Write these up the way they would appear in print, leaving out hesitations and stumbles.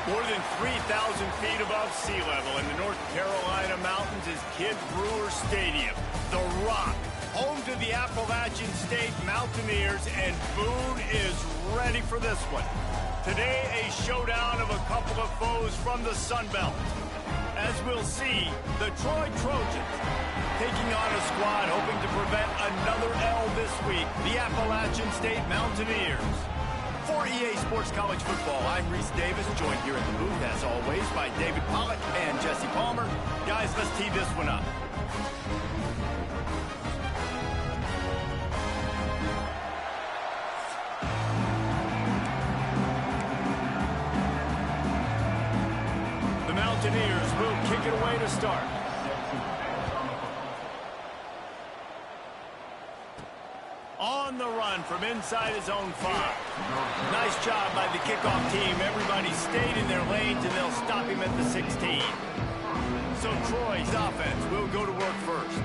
More than 3,000 feet above sea level in the North Carolina mountains is Kidd Brewer Stadium. The Rock, home to the Appalachian State Mountaineers, and Boone is ready for this one. Today, a showdown of a couple of foes from the Sun Belt. As we'll see, the Troy Trojans taking on a squad hoping to prevent another L this week, the Appalachian State Mountaineers. For EA Sports College Football, I'm Reese Davis, joined here in the booth, as always, by David Pollack and Jesse Palmer. Guys, let's tee this one up. The Mountaineers will kick it away to start. On the run from inside his own 5. Nice job by the kickoff team. Everybody stayed in their lanes, and they'll stop him at the 16. So Troy's offense will go to work first.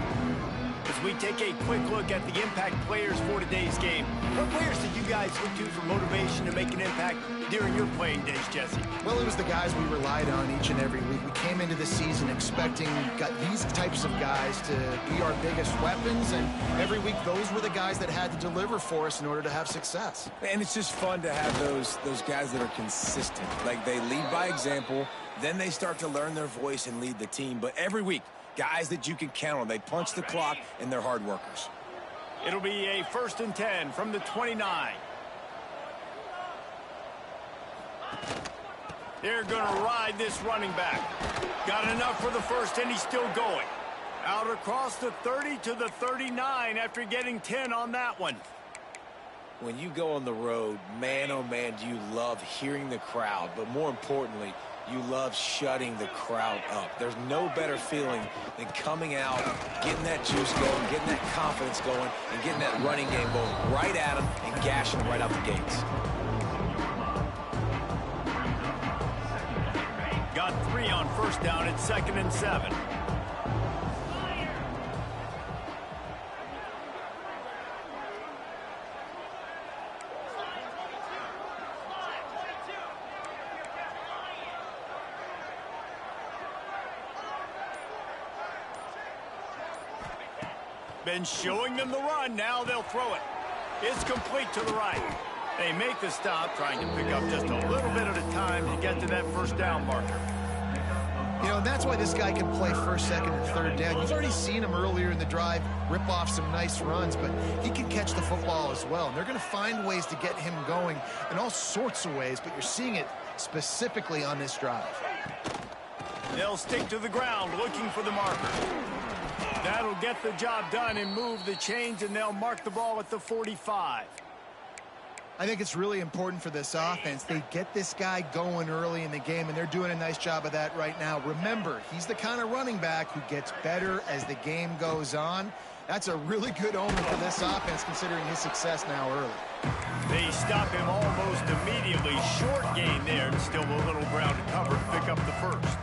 As we take a quick look at the impact players for today's game, what players did you guys look to for motivation to make an impact during your playing days, Jesse? Well, it was the guys we relied on each and every week. We came into the season expecting these types of guys to be our biggest weapons, and every week those were the guys that had to deliver for us in order to have success. And it's just fun to have those guys that are consistent. Like, they lead by example, then they start to learn their voice and lead the team. But every week, guys that you can count on. They punch the clock, and they're hard workers. It'll be a 1st and 10 from the 29. They're going to ride this running back. Got enough for the first, and he's still going. Out across the 30 to the 39 after getting 10 on that one. When you go on the road, man, oh man, do you love hearing the crowd. But more importantly, you love shutting the crowd up. There's no better feeling than coming out, getting that juice going, getting that confidence going, and getting that running game going right at them and gashing them right out the gates. Got 3 on 1st down at 2nd and 7. Been showing them the run. Now they'll throw it. It's complete to the right. They make the stop, trying to pick up just a little bit at a time to get to that 1st down marker. You know, and that's why this guy can play 1st, 2nd, and 3rd down. You've already seen him earlier in the drive rip off some nice runs, but he can catch the football as well. And they're going to find ways to get him going in all sorts of ways, but you're seeing it specifically on this drive. They'll stick to the ground looking for the marker. That'll get the job done and move the chains, and they'll mark the ball at the 45. I think it's really important for this offense. They get this guy going early in the game, and they're doing a nice job of that right now. Remember, he's the kind of running back who gets better as the game goes on. That's a really good omen for this offense, considering his success now early. They stop him almost immediately. Short gain there, and still a little ground to cover to pick up the 1st.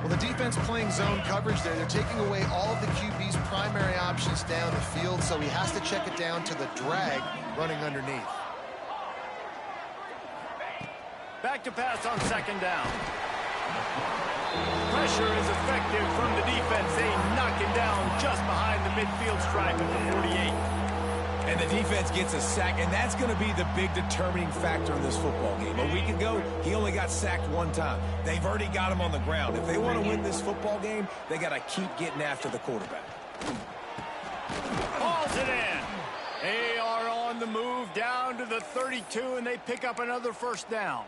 Well, the defense playing zone coverage there. They're taking away all of the QB's primary options down the field, so he has to check it down to the drag running underneath. Back to pass on 2nd down. Pressure is effective from the defense. They knock him down just behind the midfield stripe at the 48. And the defense gets a sack, and that's going to be the big determining factor in this football game. A week ago, he only got sacked 1 time. They've already got him on the ground. If they want to win this football game, they got to keep getting after the quarterback. Hauls it in. They are on the move down to the 32, and they pick up another 1st down.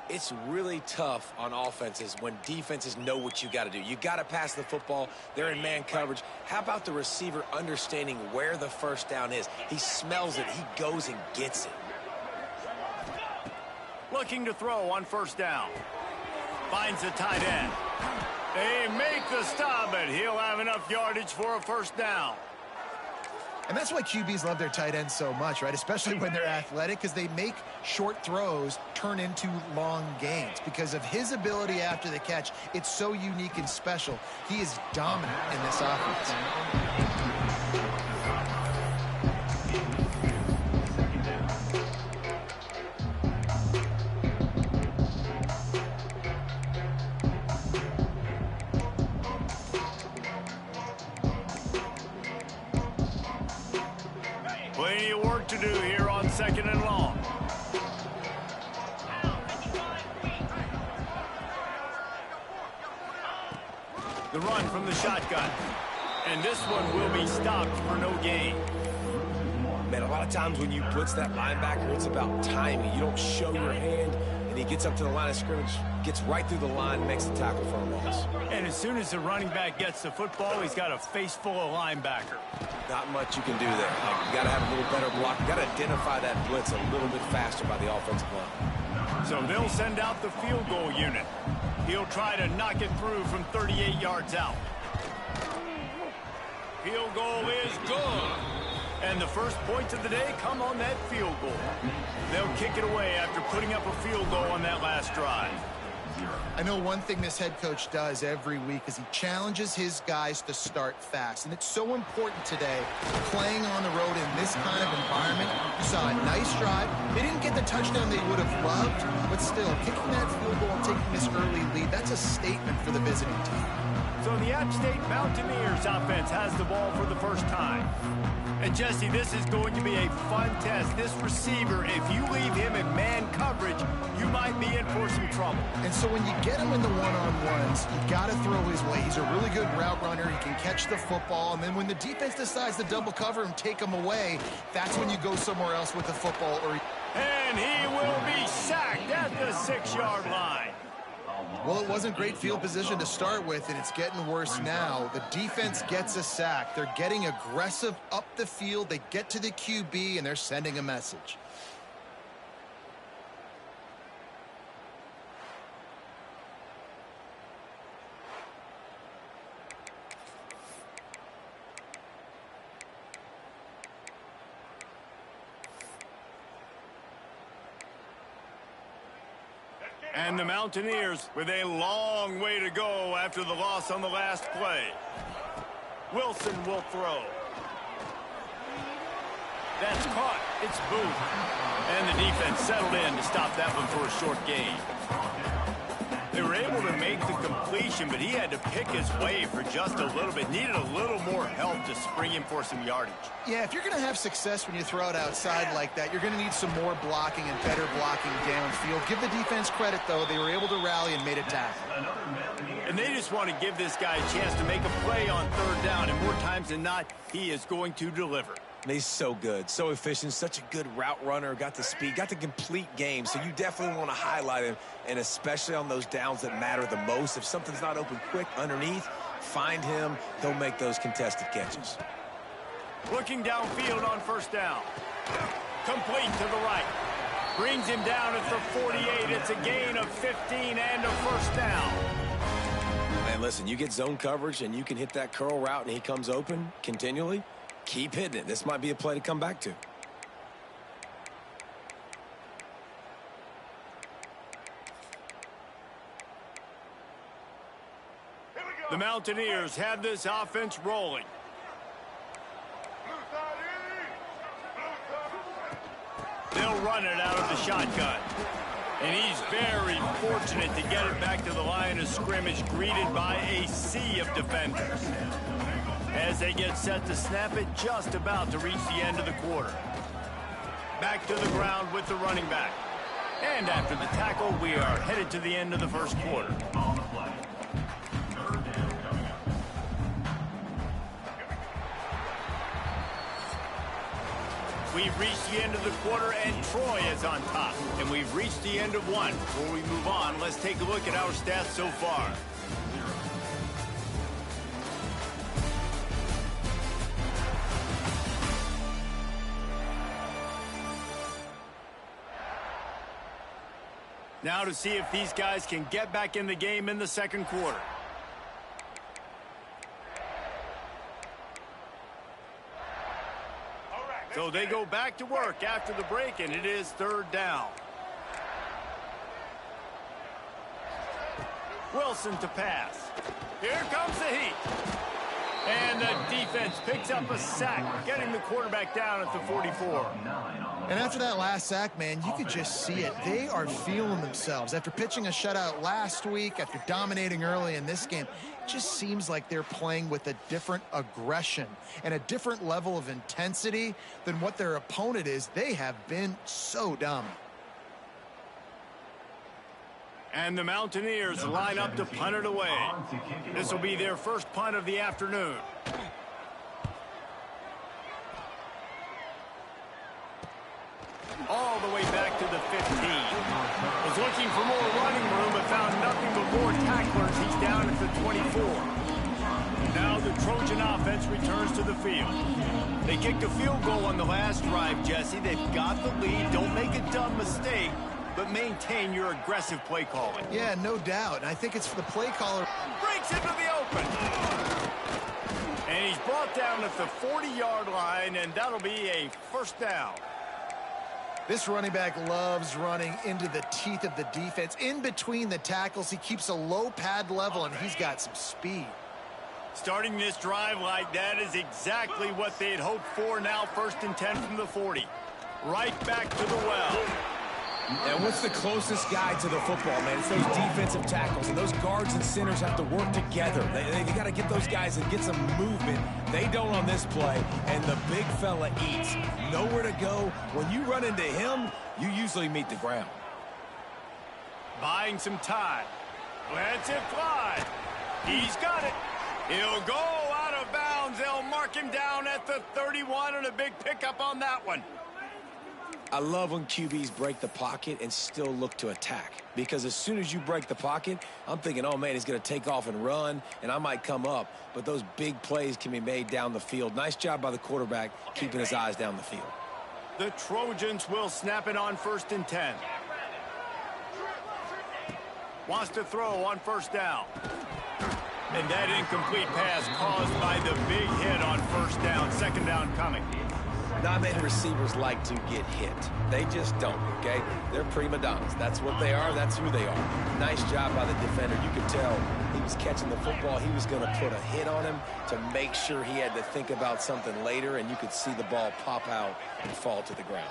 It's really tough on offenses when defenses know what you got to do. You got to pass the football. They're in man coverage. How about the receiver understanding where the 1st down is? He smells it. He goes and gets it. Looking to throw on 1st down. Finds the tight end. They make the stop, but he'll have enough yardage for a 1st down. And that's why QBs love their tight ends so much, right? Especially when they're athletic, because they make short throws turn into long gains. Because of his ability after the catch, it's so unique and special. He is dominant in this offense. work to do here on 2nd and long. The run from the shotgun. And this one will be stopped for no gain. Man, a lot of times when you blitz that linebacker, it's about timing. You don't show your hand, and he gets up to the line of scrimmage, gets right through the line, makes the tackle for a loss. And as soon as the running back gets the football, he's got a face full of linebacker. Not much you can do there. You got to have a little better block. You got to identify that blitz a little bit faster by the offensive line. So they'll send out the field goal unit. He'll try to knock it through from 38 yards out. Field goal is good. And the first points of the day come on that field goal. They'll kick it away after putting up a field goal on that last drive. I know one thing this head coach does every week is he challenges his guys to start fast. And it's so important today, playing on the road in this kind of environment. You saw a nice drive. They didn't get the touchdown they would have loved, but still, kicking that field goal and taking this early lead, that's a statement for the visiting team. So the App State Mountaineers offense has the ball for the first time. And Jesse, this is going to be a fun test. This receiver, if you leave him in man coverage, you might be in for some trouble. And so when you get him in the one-on-ones, you got to throw his way. He's a really good route runner. He can catch the football. And then when the defense decides to double cover and take him away, that's when you go somewhere else with the football. And he will be sacked at the 6-yard line. Well, it wasn't great field position to start with, and it's getting worse now. The defense gets a sack. They're getting aggressive up the field. They get to the QB, and they're sending a message. And the Mountaineers with a long way to go after the loss on the last play. Wilson will throw. That's caught. It's Booth. And the defense settled in to stop that one for a short gain. They were able to make the completion, but he had to pick his way for just a little bit. Needed a little more help to spring him for some yardage. Yeah, if you're going to have success when you throw it outside like that, you're going to need some more blocking and better blocking downfield. Give the defense credit, though. They were able to rally and made a tackle. And they just want to give this guy a chance to make a play on 3rd down, and more times than not, he is going to deliver. He's so good, so efficient, such a good route runner, got the speed, got the complete game, so you definitely want to highlight him, and especially on those downs that matter the most. If something's not open quick underneath, find him. He'll make those contested catches. Looking downfield on 1st down. Complete to the right. Brings him down at the 48. It's a gain of 15 and a 1st down. Man, listen, you get zone coverage and you can hit that curl route and he comes open continually. Keep hitting it. This might be a play to come back to. The Mountaineers have this offense rolling. They'll run it out of the shotgun. And he's very fortunate to get it back to the line of scrimmage, greeted by a sea of defenders. As they get set to snap it, just about to reach the end of the quarter. Back to the ground with the running back. And after the tackle, we are headed to the end of the 1st quarter. We've reached the end of the quarter, and Troy is on top. And we've reached the end of one. Before we move on, let's take a look at our stats so far. Now to see if these guys can get back in the game in the 2nd quarter. So they go back to work after the break, and it is 3rd down. Wilson to pass. Here comes the heat. And the defense picks up a sack, getting the quarterback down at the 44. And after that last sack, man, you could just see it. They are feeling themselves. After pitching a shutout last week, after dominating early in this game, it just seems like they're playing with a different aggression and a different level of intensity than what their opponent is. They have been so dominant. And the Mountaineers line up to punt it away. This will be their first punt of the afternoon. All the way back to the 15. Was looking for more running room, but found nothing but more tacklers. He's down at the 24. Now the Trojan offense returns to the field. They kicked a field goal on the last drive, Jesse. They've got the lead. Don't make a dumb mistake, but maintain your aggressive play calling. Yeah, no doubt. And I think it's for the play caller. Breaks into the open. And he's brought down at the 40-yard line, and that'll be a first down. This running back loves running into the teeth of the defense. In between the tackles, he keeps a low pad level, and he's got some speed. Starting this drive like that is exactly what they'd hoped for. Now 1st and 10 from the 40. Right back to the well. And what's the closest guy to the football, man? It's those defensive tackles, and those guards and centers have to work together. They got to get those guys and get some movement. They don't on this play, and the big fella eats. Nowhere to go. When you run into him, you usually meet the ground. Buying some time. Lets it fly. He's got it. He'll go out of bounds. They'll mark him down at the 31, and a big pickup on that one. I love when QBs break the pocket and still look to attack. Because as soon as you break the pocket, I'm thinking, oh, man, he's going to take off and run, and I might come up. But those big plays can be made down the field. Nice job by the quarterback keeping his eyes down the field. The Trojans will snap it on 1st and 10. Wants to throw on 1st down. And that incomplete pass caused by the big hit on 1st down. 2nd down coming. Not many receivers like to get hit. They just don't, okay? They're prima donnas. That's what they are. That's who they are. Nice job by the defender. You could tell he was catching the football. He was going to put a hit on him to make sure he had to think about something later, and you could see the ball pop out and fall to the ground.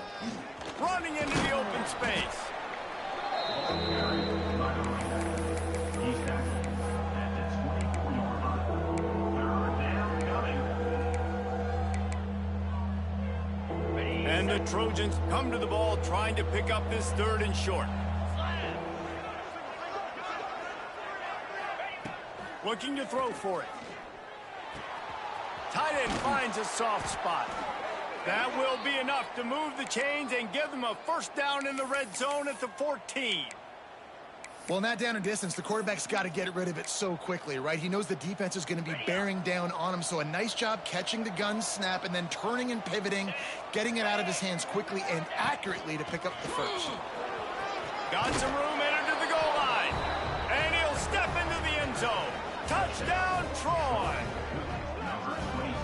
Running into the open space. And the Trojans come to the ball trying to pick up this 3rd and short. Looking to throw for it. Tight end finds a soft spot. That will be enough to move the chains and give them a 1st down in the red zone at the 14. Well, in that down and distance, the quarterback's got to get rid of it so quickly, right? He knows the defense is going to be bearing down on him, so a nice job catching the gun snap and then turning and pivoting, getting it out of his hands quickly and accurately to pick up the 1st. Got some room, entered to the goal line, and he'll step into the end zone. Touchdown, Troy!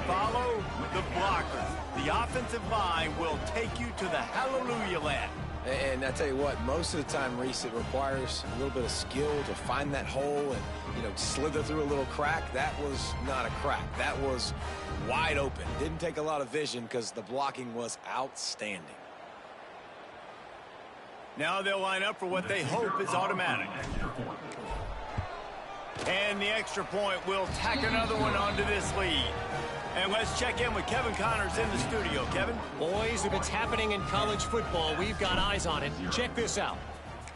Follow the blockers. The offensive line will take you to the hallelujah land. And I tell you what, most of the time, Reese, it requires a little bit of skill to find that hole and, slither through a little crack. That was not a crack. That was wide open. Didn't take a lot of vision because the blocking was outstanding. Now they'll line up for what they hope is automatic. And the extra point will tack another one onto this lead. And let's check in with Kevin Connors in the studio. Kevin? Boys, if it's happening in college football, we've got eyes on it. Check this out.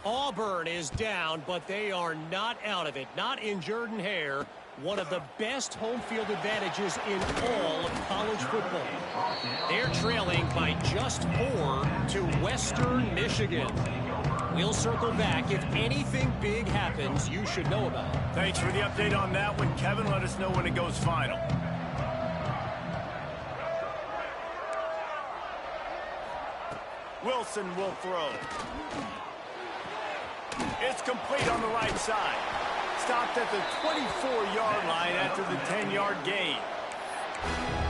Auburn is down, but they are not out of it. Not in Jordan-Hare, one of the best home field advantages in all of college football. They're trailing by just 4 to Western Michigan. We'll circle back. If anything big happens, you should know about it. Thanks for the update on that one, Kevin. Let us know when it goes final. Wilson will throw. It's complete on the right side. Stopped at the 24-yard line after the 10-yard gain.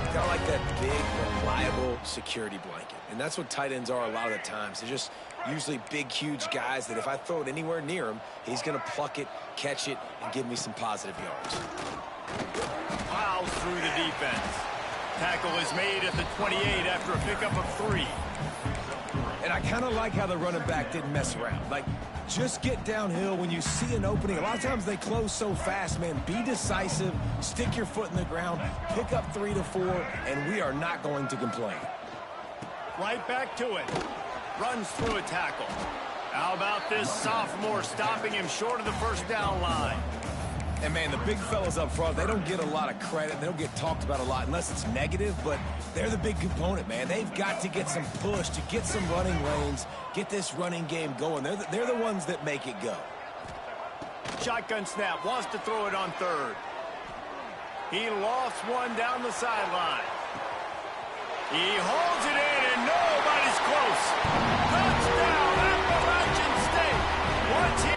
Kind of like that big, reliable security blanket. And that's what tight ends are a lot of the times. They're just usually big, huge guys that if I throw it anywhere near him, he's going to pluck it, catch it, and give me some positive yards. Plows through the defense. Tackle is made at the 28 after a pickup of 3. And I kind of like how the running back didn't mess around. Like, just get downhill when you see an opening. A lot of times they close so fast, man. Be decisive, stick your foot in the ground, pick up 3 to 4, and we are not going to complain. Right back to it. Runs through a tackle. How about this sophomore stopping him short of the first down line? And, man, the big fellas up front, they don't get a lot of credit. They don't get talked about a lot unless it's negative, but they're the big component, man. They've got to get some push, to get some running lanes, get this running game going. They're the ones that make it go. Shotgun snap, wants to throw it on third. He lofts one down the sideline. He holds it in, and nobody's close. Touchdown, Appalachian State. Once he...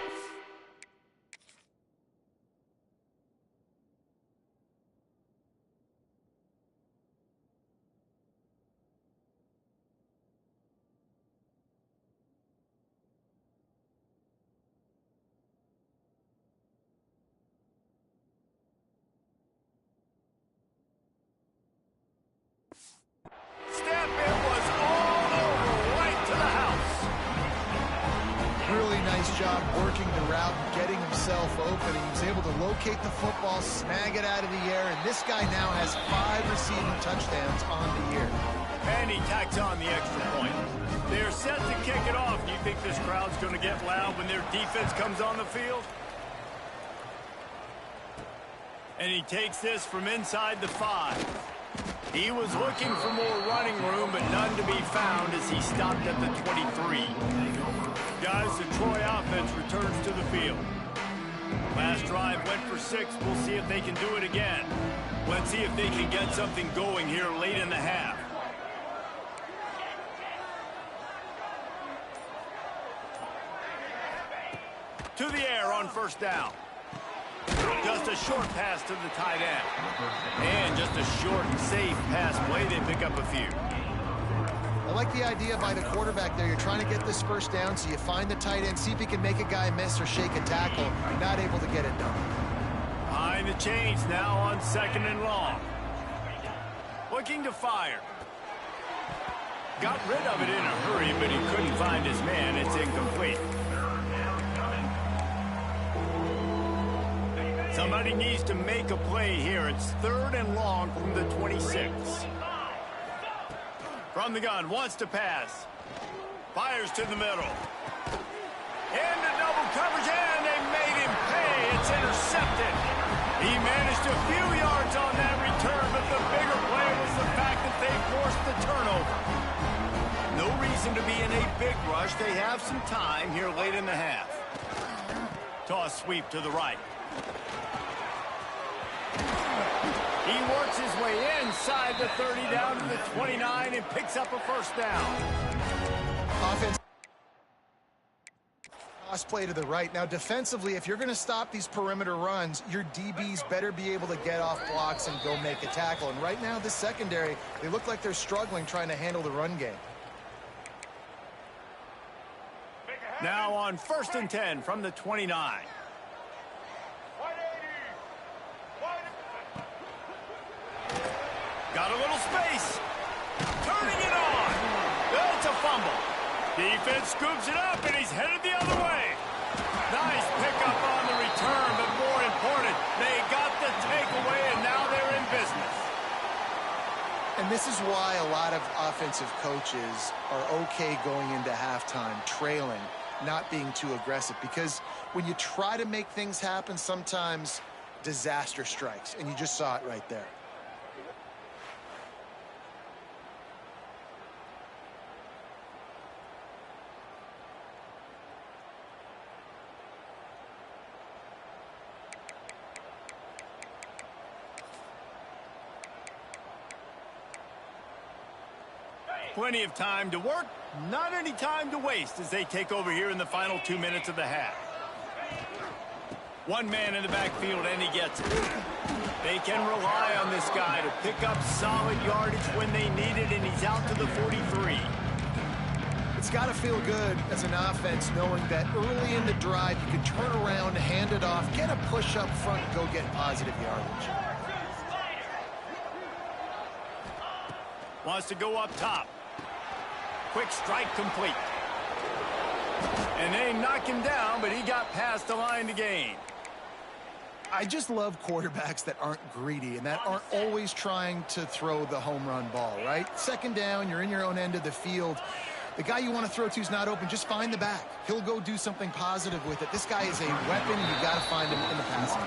job working the route and getting himself open. He was able to locate the football, snag it out of the air, and this guy now has 5 receiving touchdowns on the year. And he tacks on the extra point. They're set to kick it off. Do you think this crowd's going to get loud when their defense comes on the field? And he takes this from inside the 5. He was looking for more running room, but none to be found as he stopped at the 23. Guys, the Troy offense returns to the field. Last drive went for 6. We'll see if they can do it again. Let's see if they can get something going here late in the half. To the air on first down. Just a short pass to the tight end. And just a short and safe pass play. They pick up a few. I like the idea by the quarterback there. You're trying to get this first down, so you find the tight end, see if he can make a guy miss or shake a tackle. You're not able to get it done. Behind the chains now on 2nd and long. Looking to fire. Got rid of it in a hurry, but he couldn't find his man. It's incomplete. Somebody needs to make a play here. It's 3rd and long from the 26. From the gun, wants to pass. Fires to the middle. Into double coverage, and they made him pay. It's intercepted. He managed a few yards on that return, but the bigger play was the fact that they forced the turnover. No reason to be in a big rush. They have some time here late in the half. Toss sweep to the right. He works his way inside the 30 down to the 29 and picks up a first down. Offense. Toss play to the right. Now, defensively, if you're going to stop these perimeter runs, your DBs better be able to get off blocks and go make a tackle. And right now, this secondary, they look like they're struggling trying to handle the run game. Now on 1st and 10 from the 29. Got a little space. Turning it on. That's a fumble. Defense scoops it up, and he's headed the other way. Nice pickup on the return, but more important, they got the takeaway, and now they're in business. And this is why a lot of offensive coaches are okay going into halftime trailing, not being too aggressive, because when you try to make things happen, sometimes disaster strikes, and you just saw it right there. Plenty of time to work, not any time to waste as they take over here in the final 2 minutes of the half. One man in the backfield, and he gets it. They can rely on this guy to pick up solid yardage when they need it, and he's out to the 43. It's got to feel good as an offense knowing that early in the drive you can turn around, hand it off, get a push up front, and go get positive yardage. Wants to go up top. quick strike complete. And they knock him down, but he got past the line to gain. I just love quarterbacks that aren't greedy and that aren't always trying to throw the home run ball, right? Second down, you're in your own end of the field. The guy you want to throw to is not open. Just find the back. He'll go do something positive with it. This guy is a weapon, and you've got to find him in the passing.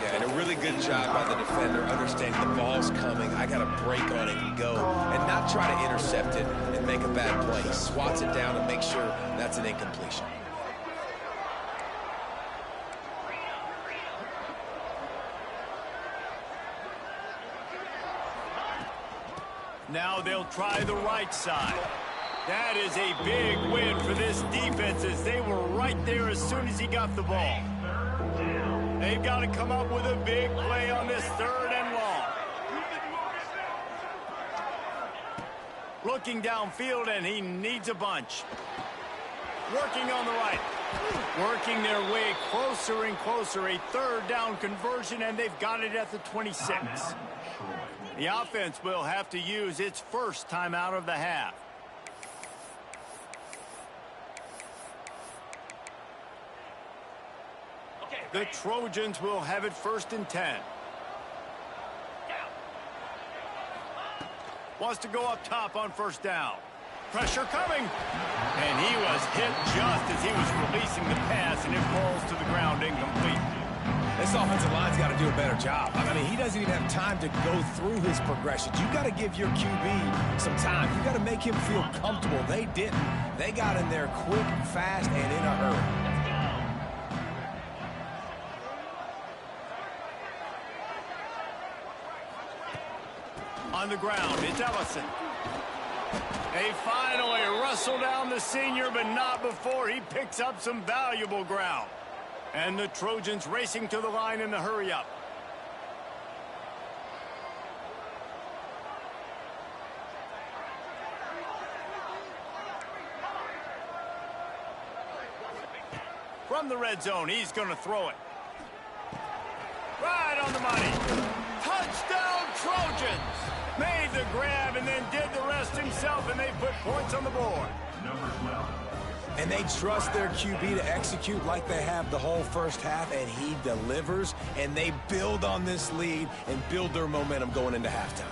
Yeah, and a really good job by the defender understanding the ball's coming. I got to break on it and go, and not try to intercept it and make a bad play. He swats it down and makes sure that's an incompletion. Now they'll try the right side. That is a big win for this defense as they were right there as soon as he got the ball. They've got to come up with a big play on this 3rd and long. Looking downfield, and he needs a bunch. Working on the right. Working their way closer and closer. A 3rd down conversion, and they've got it at the 26. The offense will have to use its first timeout of the half. The Trojans will have it 1st and 10. Wants to go up top on 1st down. Pressure coming. And he was hit just as he was releasing the pass, and it falls to the ground incomplete. This offensive line's got to do a better job. I mean, he doesn't even have time to go through his progressions. You got to give your QB some time. You got to make him feel comfortable. They didn't. They got in there quick, fast, and in a hurry. On the ground, it's Ellison. They finally wrestle down the senior, but not before he picks up some valuable ground. And the Trojans racing to the line in the hurry-up. From the red zone, he's going to throw it. Right on the money. Touchdown, Trojans! Made the grab and then did the rest himself, and they put points on the board. And they trust their QB to execute like they have the whole first half, and he delivers, and they build on this lead and build their momentum going into halftime.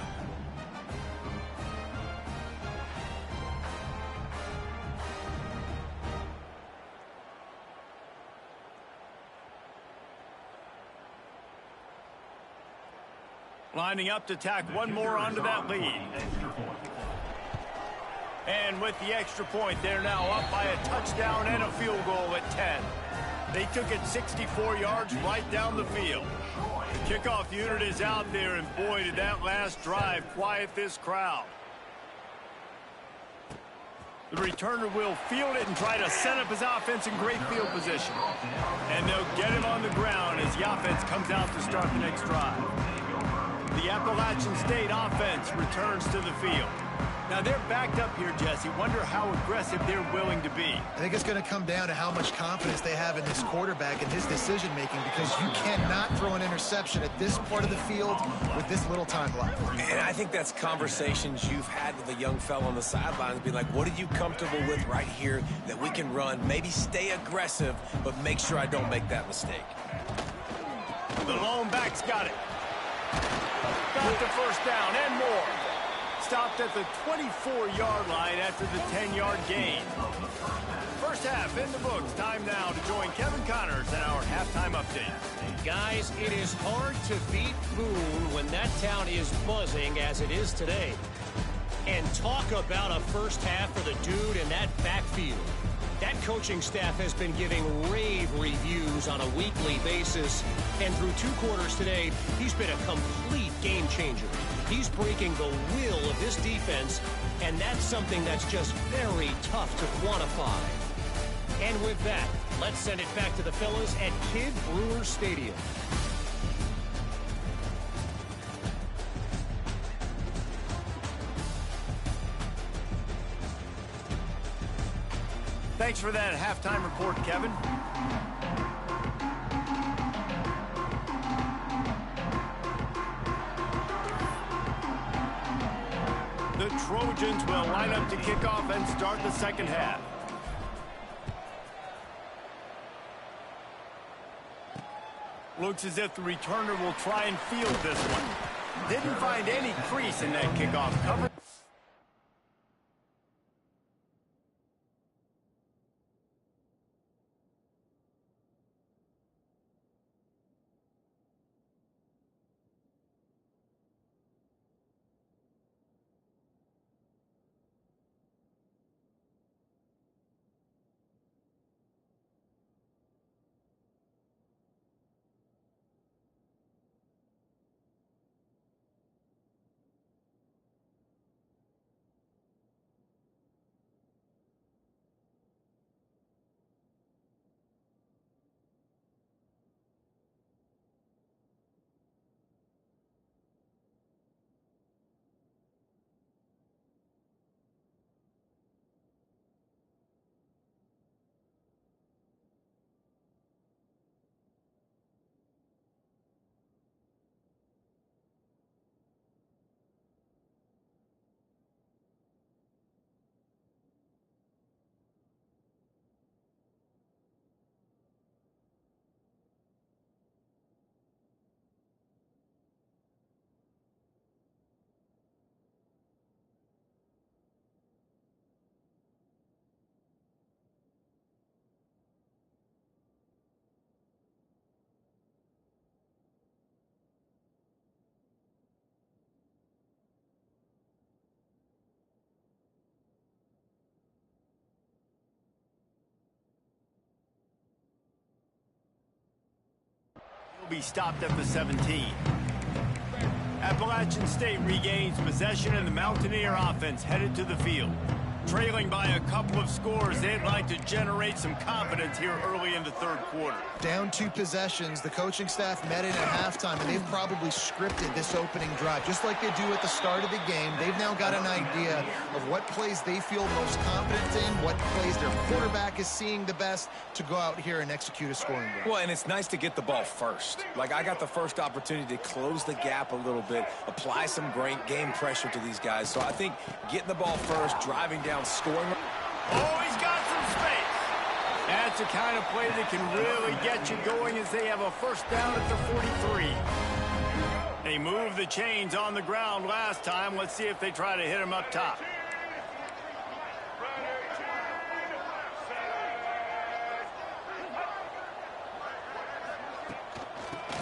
Lining up to tack one more onto that lead. And with the extra point, they're now up by a touchdown and a field goal at 10. They took it 64 yards right down the field. The kickoff unit is out there, and boy, did that last drive quiet this crowd. The returner will field it and try to set up his offense in great field position. And they'll get him on the ground as the offense comes out to start the next drive. The Appalachian State offense returns to the field. Now, they're backed up here, Jesse. Wonder how aggressive they're willing to be. I think it's going to come down to how much confidence they have in this quarterback and his decision-making, because you cannot throw an interception at this part of the field with this little time left. And I think that's conversations you've had with a young fellow on the sidelines. Be like, what are you comfortable with right here that we can run? Maybe stay aggressive, but make sure I don't make that mistake. The lone back's got it. Got the first down and more. Stopped at the 24-yard line after the 10-yard gain. First half in the books. Time now to join Kevin Connors in our halftime update. Guys, it is hard to beat Boone when that town is buzzing as it is today. And talk about a first half for the dude in that backfield. That coaching staff has been giving rave reviews on a weekly basis. And through 2 quarters today, he's been a complete game changer. He's breaking the will of this defense, and that's something that's just very tough to quantify. And with that, let's send it back to the fellas at Kidd Brewer Stadium. Thanks for that halftime report, Kevin. The Trojans will line up to kick off and start the second half. Looks as if the returner will try and field this one. Didn't find any crease in that kickoff cover. Will be stopped at the 17. Appalachian State regains possession and the Mountaineer offense headed to the field. Trailing by a couple of scores, they'd like to generate some confidence here early in the third quarter. Down 2 possessions, the coaching staff met in at halftime, and they've probably scripted this opening drive. Just like they do at the start of the game, they've now got an idea of what plays they feel most confident in, what plays their quarterback is seeing the best to go out here and execute a scoring drive. Well, and it's nice to get the ball first. Like, I got the first opportunity to close the gap a little bit, apply some great game pressure to these guys. So I think getting the ball first, driving down, scoring. Oh, he's got some space. That's the kind of play that can really get you going as they have a first down at the 43. They moved the chains on the ground last time. Let's see if they try to hit him up top.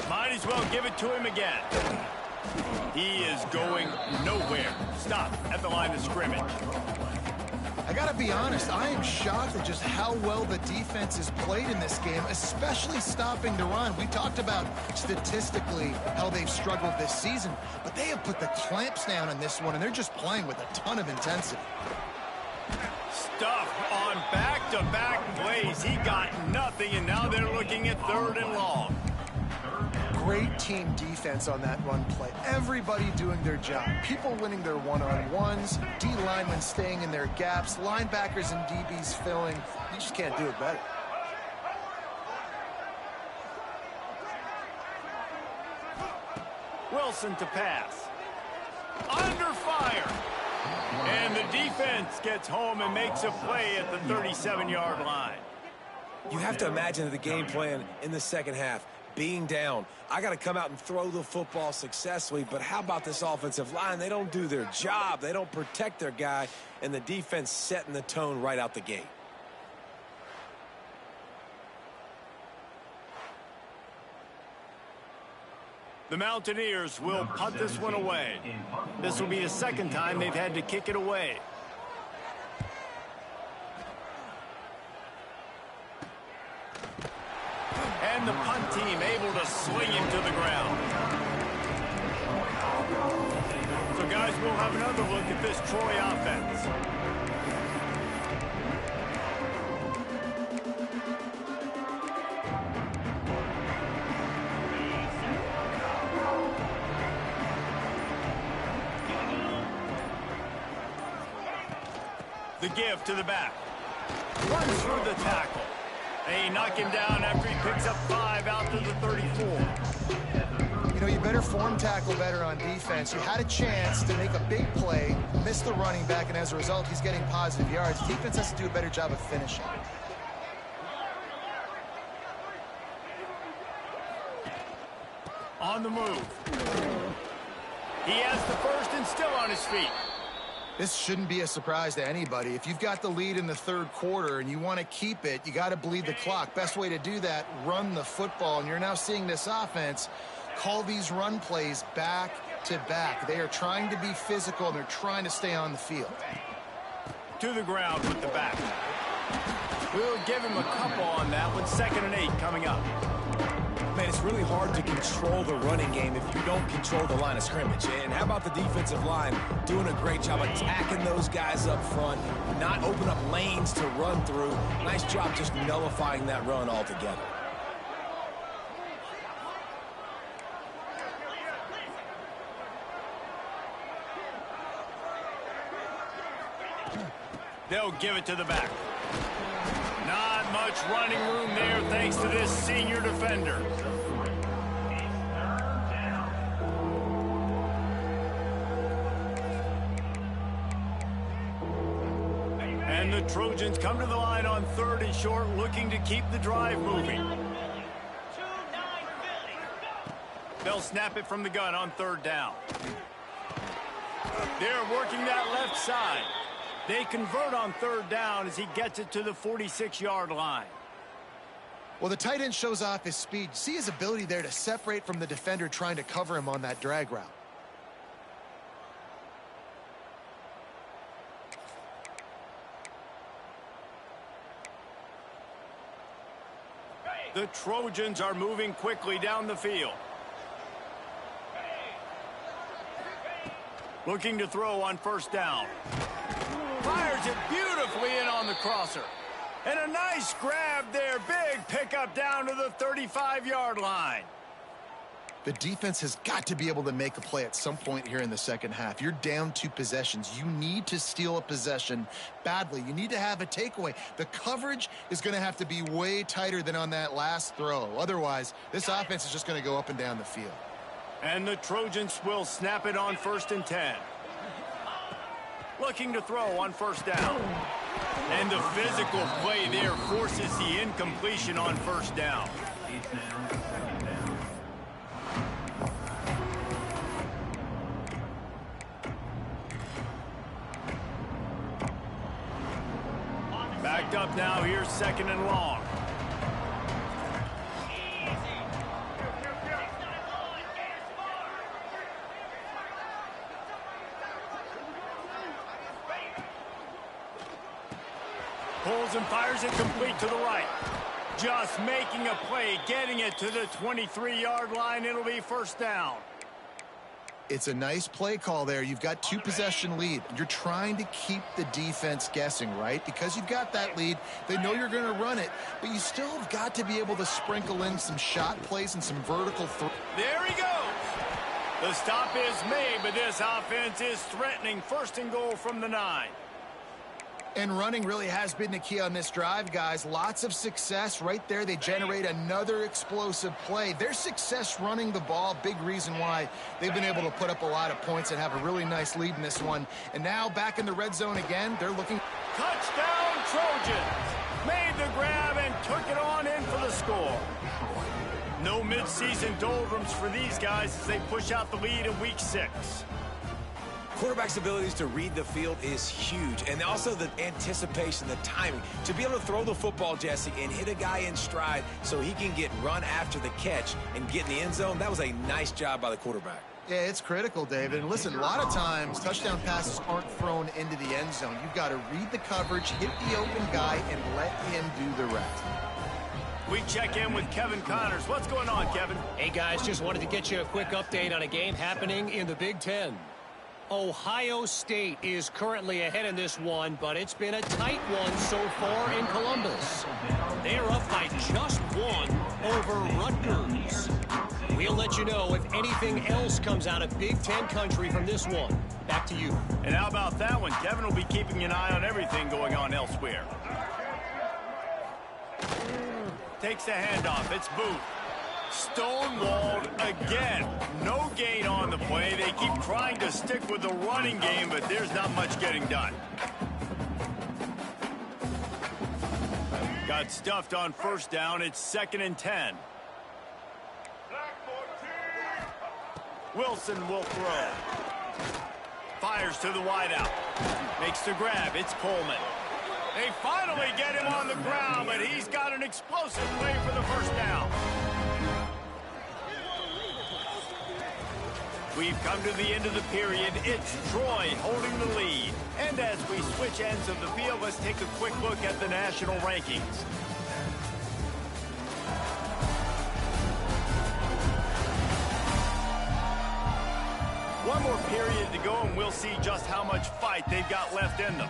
Might as well give it to him again. He is going nowhere. Stop at the line of scrimmage. I got to be honest, I am shocked at just how well the defense has played in this game, especially stopping the run. We talked about statistically how they've struggled this season, but they have put the clamps down in this one, and they're just playing with a ton of intensity. Stuff on back-to-back plays. He got nothing, and now they're looking at 3rd and long. Great team defense on that run play. Everybody doing their job. People winning their one-on-ones, D linemen staying in their gaps, linebackers and DBs filling. You just can't do it better. Wilson to pass. Under fire. And the defense gets home and makes a play at the 37-yard line. You have to imagine the game plan in the second half. Being down, I got to come out and throw the football successfully, but how about this offensive line? They don't do their job. They don't protect their guy, and the defense setting the tone right out the gate. The Mountaineers will punt this one away. This will be the second time they've had to kick it away. And the punt team able to swing him to the ground. So, guys, we'll have another look at this Troy offense. The give to the back. Runs through the tackle. They knock him down after he picks up 5 out to the 34. You know, you better form tackle better on defense. You had a chance to make a big play, miss the running back, and as a result, he's getting positive yards. Defense has to do a better job of finishing. On the move. He has the first and still on his feet. This shouldn't be a surprise to anybody. If you've got the lead in the third quarter and you want to keep it, you got to bleed the clock. Best way to do that, run the football. And you're now seeing this offense call these run plays back to back. They are trying to be physical, and they're trying to stay on the field. To the ground with the back. We'll give him a couple on that one. 2nd and 8 coming up. Man, it's really hard to control the running game if you don't control the line of scrimmage. And how about the defensive line doing a great job attacking those guys up front, not open up lanes to run through. Nice job just nullifying that run altogether. They'll give it to the back. Not much running room there thanks to this senior defender. And the Trojans come to the line on 3rd and short, looking to keep the drive moving. They'll snap it from the gun on 3rd down. They're working that left side. They convert on 3rd down as he gets it to the 46-yard line. Well, the tight end shows off his speed. See his ability there to separate from the defender trying to cover him on that drag route. The Trojans are moving quickly down the field. Looking to throw on 1st down. Fires it beautifully in on the crosser. And a nice grab there. Big pickup down to the 35-yard line. The defense has got to be able to make a play at some point here in the second half. You're down 2 possessions. You need to steal a possession badly. You need to have a takeaway. The coverage is going to have to be way tighter than on that last throw. Otherwise, this offense is just going to go up and down the field. And the Trojans will snap it on 1st and 10. Looking to throw on 1st down. And the physical play there forces the incompletion on 1st down. Backed up now, here's 2nd and long. Pulls and fires it complete to the right. Just making a play, getting it to the 23-yard line. It'll be 1st down. It's a nice play call there. You've got 2 possession lead. You're trying to keep the defense guessing, right? Because you've got that lead. They know you're going to run it, but you still have got to be able to sprinkle in some shot plays and some vertical throws. There he goes. The stop is made, but this offense is threatening. 1st and goal from the 9. And running really has been the key on this drive, guys. Lots of success right there. They generate another explosive play. Their success running the ball, big reason why they've been able to put up a lot of points and have a really nice lead in this one. And now back in the red zone again. They're looking. Touchdown, Trojans. Made the grab and took it on in for the score. No midseason doldrums for these guys as they push out the lead in week 6. Quarterback's abilities to read the field is huge, and also the anticipation, the timing. To be able to throw the football, Jesse, and hit a guy in stride so he can get run after the catch and get in the end zone, that was a nice job by the quarterback. Yeah, it's critical, David. And listen, a lot of times touchdown passes aren't thrown into the end zone. You've got to read the coverage, hit the open guy, and let him do the rest. We check in with Kevin Connors. What's going on, Kevin? Hey, guys, just wanted to get you a quick update on a game happening in the Big Ten. Ohio State is currently ahead in this one, but it's been a tight one so far in Columbus. They're up by just 1 over Rutgers. We'll let you know if anything else comes out of Big Ten country from this one. Back to you. And how about that one? Kevin will be keeping an eye on everything going on elsewhere. Takes the handoff. It's Booth. Stonewalled again. No gain on the play. They keep trying to stick with the running game, but there's not much getting done. Got stuffed on first down. It's 2nd and 10. Wilson will throw. Fires to the wideout. Makes the grab. It's Coleman. They finally get him on the ground, but he's got an explosive play for the first down. We've come to the end of the period. It's Troy holding the lead. And as we switch ends of the field, let's take a quick look at the national rankings. One more period to go, and we'll see just how much fight they've got left in them.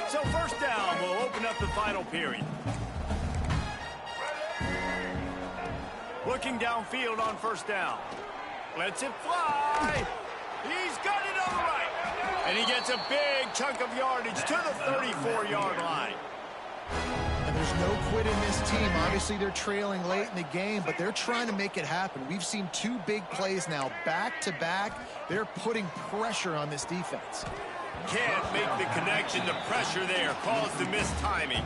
So first down will open up the final period. Looking downfield on first down. Lets it fly. He's got it on the right. And he gets a big chunk of yardage to the 34-yard line. And there's no quit in this team. Obviously, they're trailing late in the game, but they're trying to make it happen. We've seen 2 big plays now, back-to-back. They're putting pressure on this defense. Can't make the connection. The pressure there caused the missed timing.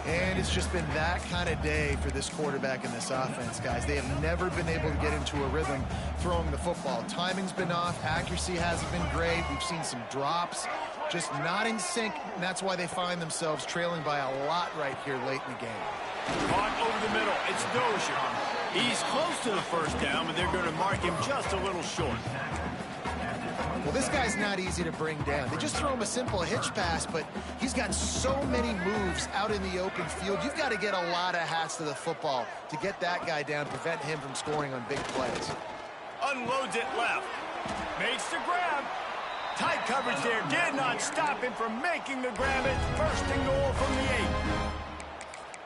And it's just been that kind of day for this quarterback and this offense, guys. They have never been able to get into a rhythm throwing the football. Timing's been off. Accuracy hasn't been great. We've seen some drops, just not in sync, and that's why they find themselves trailing by a lot right here late in the game. Caught over the middle. It's Dozier. He's close to the first down, but they're going to mark him just a little short. Well, this guy's not easy to bring down. They just throw him a simple hitch pass, but he's got so many moves out in the open field. You've got to get a lot of hats to the football to get that guy down, prevent him from scoring on big plays. Unloads it left. Makes the grab. Tight coverage there. Did not stop him from making the grab. It's first and goal from the 8.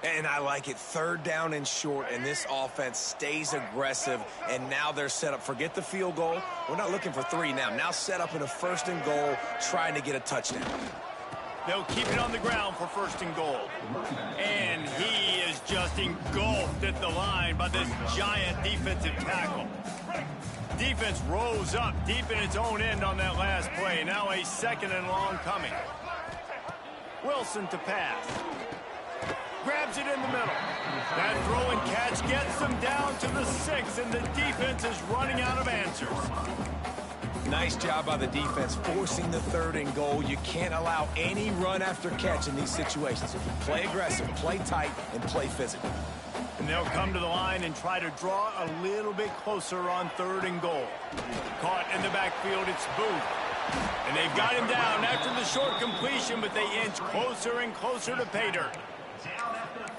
And I like it. 3rd down and short, and this offense stays aggressive, and now they're set up. Forget the field goal. We're not looking for 3 now. Now set up in a 1st and goal, trying to get a touchdown. They'll keep it on the ground for 1st and goal. And he is just engulfed at the line by this giant defensive tackle. Defense rose up deep in its own end on that last play. Now a 2nd and long coming. Wilson to pass. Grabs it in the middle. That throw and catch gets them down to the 6, and the defense is running out of answers. Nice job by the defense forcing the 3rd and goal. You can't allow any run after catch in these situations. Play aggressive, play tight, and play physical. And they'll come to the line and try to draw a little bit closer on 3rd and goal. Caught in the backfield, it's Booth. And they've got him down after the short completion, but they inch closer and closer to pay dirt.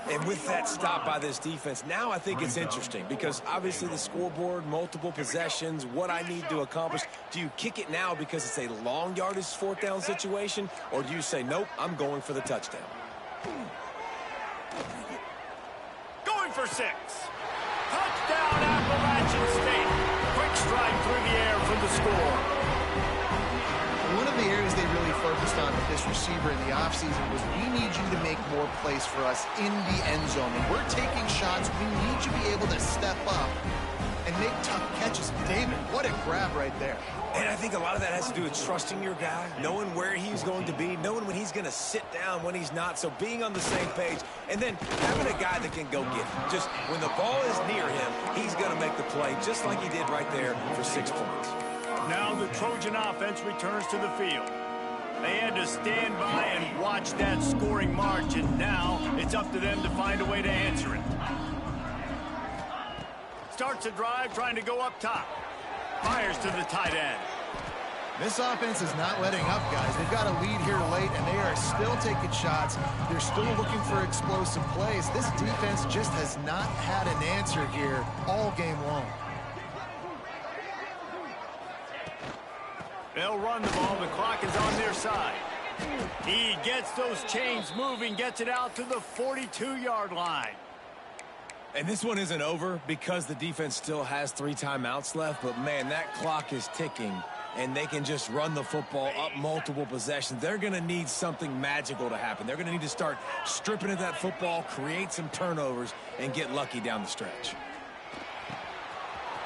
And with that stop by this defense, now I think it's interesting because obviously the scoreboard, multiple possessions, what I need to accomplish. Do you kick it now because it's a long yardage 4th down situation, or do you say, nope, I'm going for the touchdown? Going for 6. Touchdown, Appalachian State. Quick strike through the air for the score. One of the areas they really focused on with this receiver in the offseason was we need you to make more plays for us in the end zone. When we're taking shots, we need you to be able to step up and make tough catches. David, what a grab right there. And I think a lot of that has to do with trusting your guy, knowing where he's going to be, knowing when he's going to sit down, when he's not. So being on the same page, and then having a guy that can go get it. Just when the ball is near him, he's going to make the play, just like he did right there for 6 points. Now the Trojan offense returns to the field. They had to stand by and watch that scoring march, and now it's up to them to find a way to answer it. Starts a drive trying to go up top. Fires to the tight end. This offense is not letting up, guys. They've got a lead here late, and they are still taking shots. They're still looking for explosive plays. This defense just has not had an answer here all game long. They'll run the ball. The clock is on their side. He gets those chains moving, gets it out to the 42-yard line. And this one isn't over because the defense still has 3 timeouts left. But, man, that clock is ticking, and they can just run the football up multiple possessions. They're going to need something magical to happen. They're going to need to start stripping at that football, create some turnovers, and get lucky down the stretch.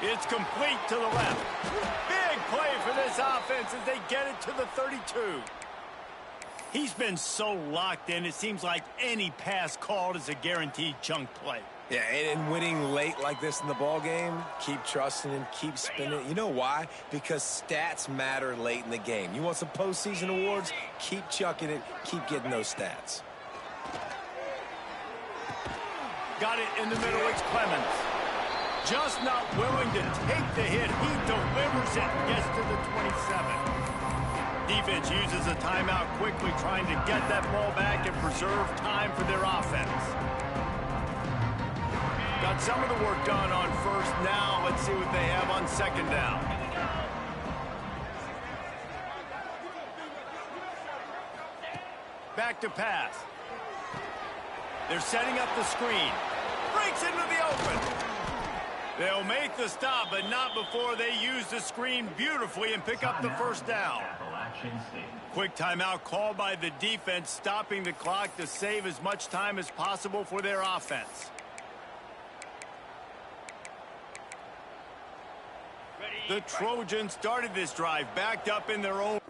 It's complete to the left. Big play for this offense as they get it to the 32. He's been so locked in, it seems like any pass called is a guaranteed chunk play. Yeah, and winning late like this in the ball game, keep trusting and keep spinning. You know why? Because stats matter late in the game. You want some postseason awards? Keep chucking it. Keep getting those stats. Got it in the middle. It's Clemens. Just not willing to take the hit. He delivers it and gets to the 27. Defense uses a timeout quickly, trying to get that ball back and preserve time for their offense. Got some of the work done on first. Now let's see what they have on second down. Back to pass. They're setting up the screen. Breaks into the open. They'll make the stop, but not before they use the screen beautifully and pick up the first down. Quick timeout called by the defense, stopping the clock to save as much time as possible for their offense. The Trojans started this drive backed up in their own.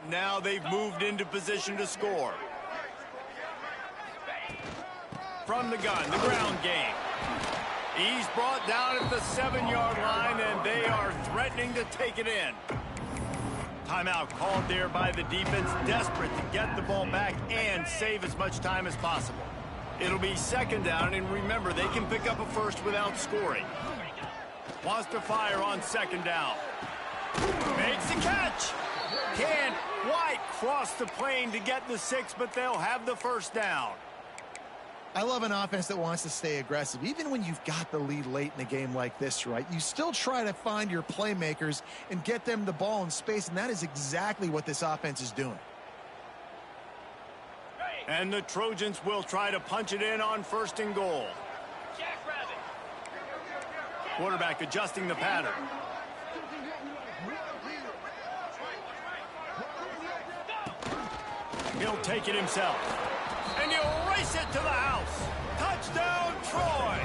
Now they've moved into position to score. From the gun, the ground game. He's brought down at the 7-yard line, and they are threatening to take it in. Timeout called there by the defense, desperate to get the ball back and save as much time as possible. It'll be second down, and remember, they can pick up a first without scoring. Wants to fire on second down. Makes the catch. Can't quite cross the plane to get the 6, but they'll have the first down. I love an offense that wants to stay aggressive. Even when you've got the lead late in a game like this, right, you still try to find your playmakers and get them the ball in space, and that is exactly what this offense is doing. And the Trojans will try to punch it in on 1st and goal. Quarterback adjusting the pattern. He'll take it himself. And he'll race it to the house. Touchdown, Troy!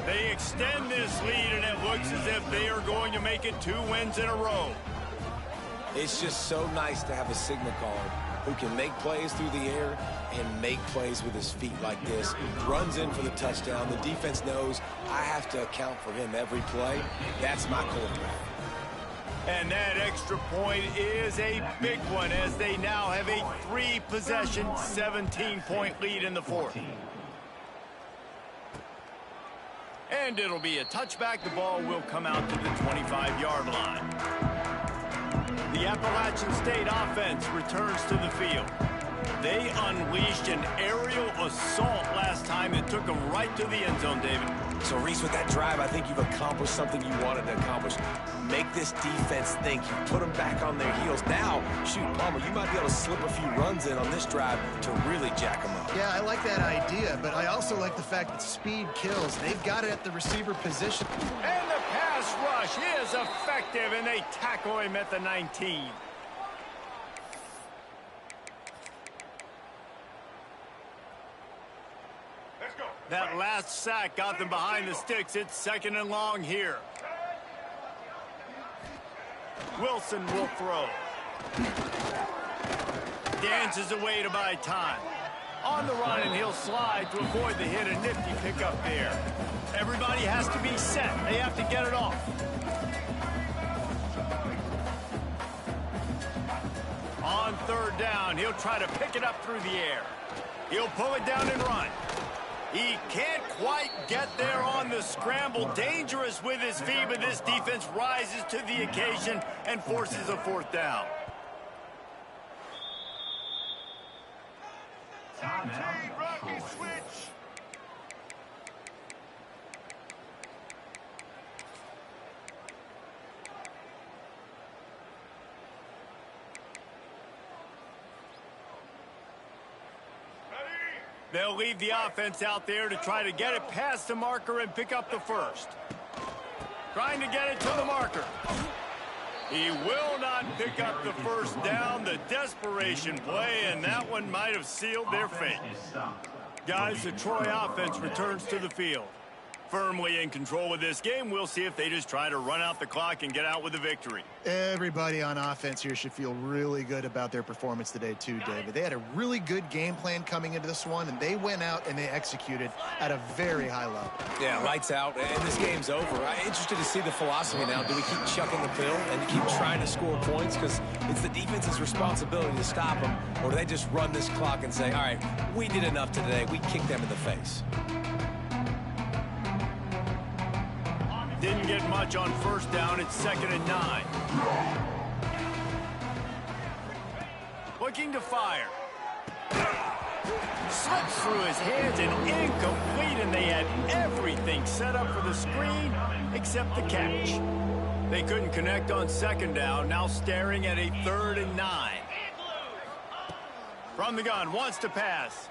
They extend this lead, and it looks as if they are going to make it 2 wins in a row. It's just so nice to have a signal caller who can make plays through the air and make plays with his feet like this. Runs in for the touchdown. The defense knows I have to account for him every play. That's my quarterback. And that extra point is a big one as they now have a 3-possession, 17-point lead in the 4th. And it'll be a touchback. The ball will come out to the 25-yard line. The Appalachian State offense returns to the field. They unleashed an aerial assault last time that took them right to the end zone, David. So, Reese, with that drive, I think you've accomplished something you wanted to accomplish. Make this defense think. You put them back on their heels. Now, shoot, Palmer, you might be able to slip a few runs in on this drive to really jack them up. Yeah, I like that idea, but I also like the fact that speed kills. They've got it at the receiver position. And the pass rush is effective, and they tackle him at the 19. That last sack got them behind the sticks. It's 2nd and long here. Wilson will throw. Dances away to buy time. On the run, and he'll slide to avoid the hit. A nifty pickup there. Everybody has to be set. They have to get it off. On 3rd down, he'll try to pick it up through the air. He'll pull it down and run. He can't quite get there on the scramble. Dangerous with his feet, but this defense rises to the occasion and forces a 4th down. Rocky switch. They'll leave the offense out there to try to get it past the marker and pick up the 1st. Trying to get it to the marker. He will not pick up the 1st down. The desperation play, and that one might have sealed their fate. Guys, the Troy offense returns to the field. Firmly in control of this game. We'll see if they just try to run out the clock and get out with a victory. Everybody on offense here should feel really good about their performance today too, David. They had a really good game plan coming into this one, and they went out and they executed at a very high level. Yeah, lights out, and this game's over. I'm interested to see the philosophy now. Do we keep chucking the pill and keep trying to score points because it's the defense's responsibility to stop them, or do they just run this clock and say, all right, we did enough today. We kicked them in the face. Didn't get much on 1st down. It's 2nd and 9. Looking to fire. Slips through his hands and incomplete, and they had everything set up for the screen except the catch. They couldn't connect on 2nd down, now staring at a 3rd and 9. From the gun, wants to pass.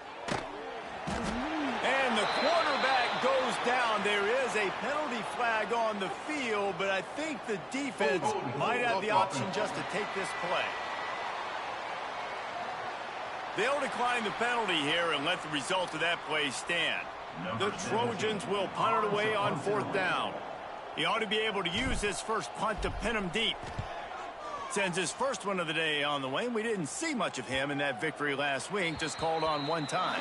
And the quarterback goes down. There is a penalty flag on the field, but I think the defense might have the option just to take this play. They'll decline the penalty here and let the result of that play stand. The Trojans will punt it away on 4th down. He ought to be able to use his first punt to pin him deep. Sends his first one of the day on the way. We didn't see much of him in that victory last week, just called on one time.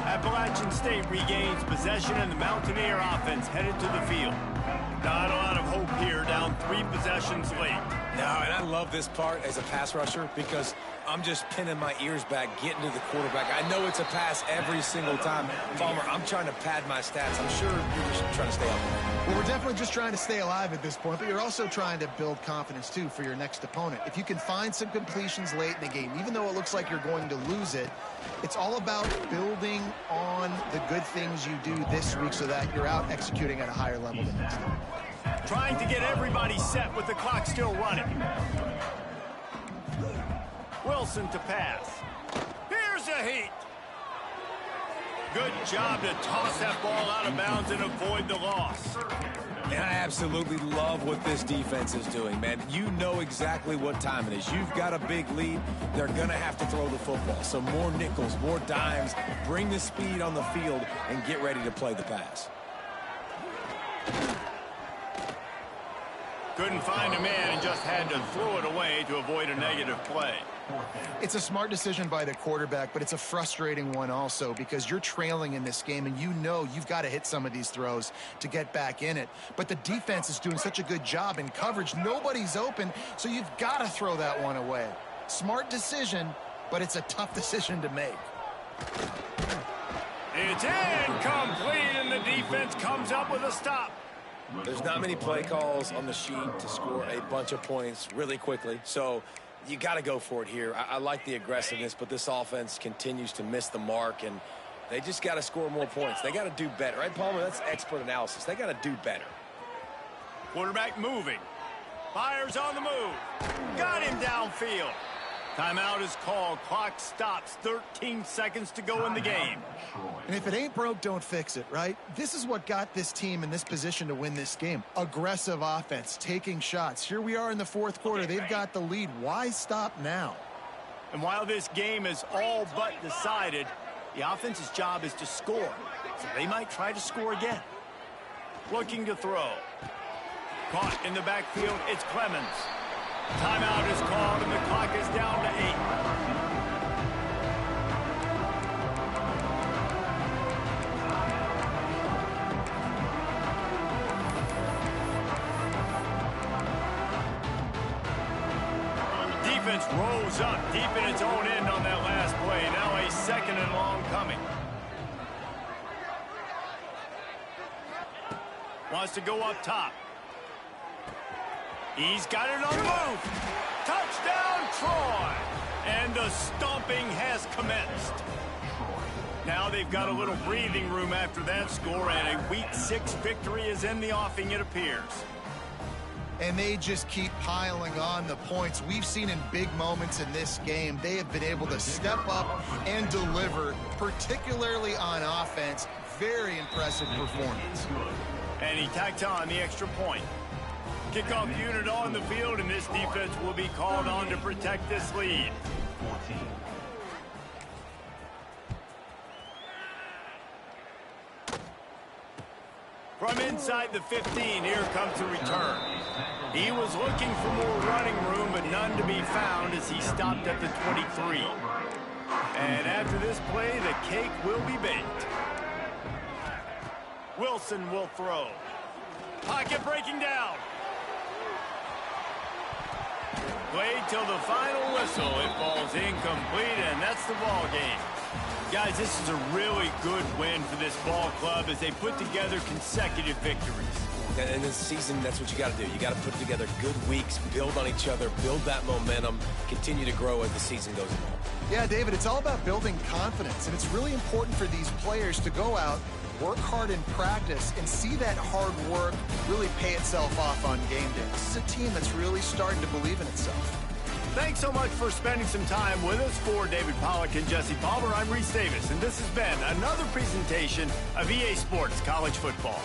Appalachian State regains possession, and the Mountaineer offense headed to the field. Not a lot of hope here, down 3 possessions late. No, and I love this part as a pass rusher because I'm just pinning my ears back, getting to the quarterback. I know it's a pass every single time. Palmer, I'm trying to pad my stats. I'm sure you're just trying to stay up there. Well, we're definitely just trying to stay alive at this point, but you're also trying to build confidence, too, for your next opponent. If you can find some completions late in the game, even though it looks like you're going to lose it, it's all about building on the good things you do this week so that you're out executing at a higher level the next time. Trying to get everybody set with the clock still running. Wilson to pass. Here's a heat. Good job to toss that ball out of bounds and avoid the loss. And I absolutely love what this defense is doing, man. You know exactly what time it is. You've got a big lead. They're going to have to throw the football. So more nickels, more dimes. Bring the speed on the field and get ready to play the pass. Couldn't find a man and just had to throw it away to avoid a negative play. It's a smart decision by the quarterback, but it's a frustrating one also because you're trailing in this game and you know you've got to hit some of these throws to get back in it. But the defense is doing such a good job in coverage. Nobody's open, so you've got to throw that one away. Smart decision, but it's a tough decision to make. It's incomplete, and the defense comes up with a stop. There's not many play calls on the sheet to score a bunch of points really quickly, so you got to go for it here. I like the aggressiveness, but this offense continues to miss the mark, and they just got to score more points. They got to do better, right, Palmer? That's expert analysis. They got to do better. Quarterback moving. Fires on the move. Got him downfield. Timeout is called. Clock stops. 13 seconds to go in the game. And if it ain't broke, don't fix it, right? This is what got this team in this position to win this game. Aggressive offense, taking shots. Here we are in the fourth quarter. They've got the lead. Why stop now? And while this game is all but decided, the offense's job is to score. So they might try to score again. Looking to throw. Caught in the backfield, it's Clemens. Timeout is called, and the clock is down to 8. Defense rose up deep in its own end on that last play. Now a second and long coming. Wants to go up top. He's got it on the move. Touchdown, Troy. And the stomping has commenced. Now they've got a little breathing room after that score, and a Week 6 victory is in the offing, it appears. And they just keep piling on the points. We've seen in big moments in this game, they have been able to step up and deliver, particularly on offense. Very impressive performance. And he tacked on the extra point. Kickoff unit on the field, and this defense will be called on to protect this lead. From inside the 15, here comes the return. He was looking for more running room, but none to be found as he stopped at the 23. And after this play, the cake will be baked. Wilson will throw. Pocket breaking down. Played till the final whistle. It falls incomplete, and that's the ball game. Guys, this is a really good win for this ball club as they put together consecutive victories. And in this season, that's what you got to do. You got to put together good weeks, build on each other, build that momentum, continue to grow as the season goes along. Yeah, David, it's all about building confidence, and it's really important for these players to go out, work hard in practice, and see that hard work really pay itself off on game day. This is a team that's really starting to believe in itself. Thanks so much for spending some time with us. For David Pollack and Jesse Palmer, I'm Reese Davis, and this has been another presentation of EA Sports College Football.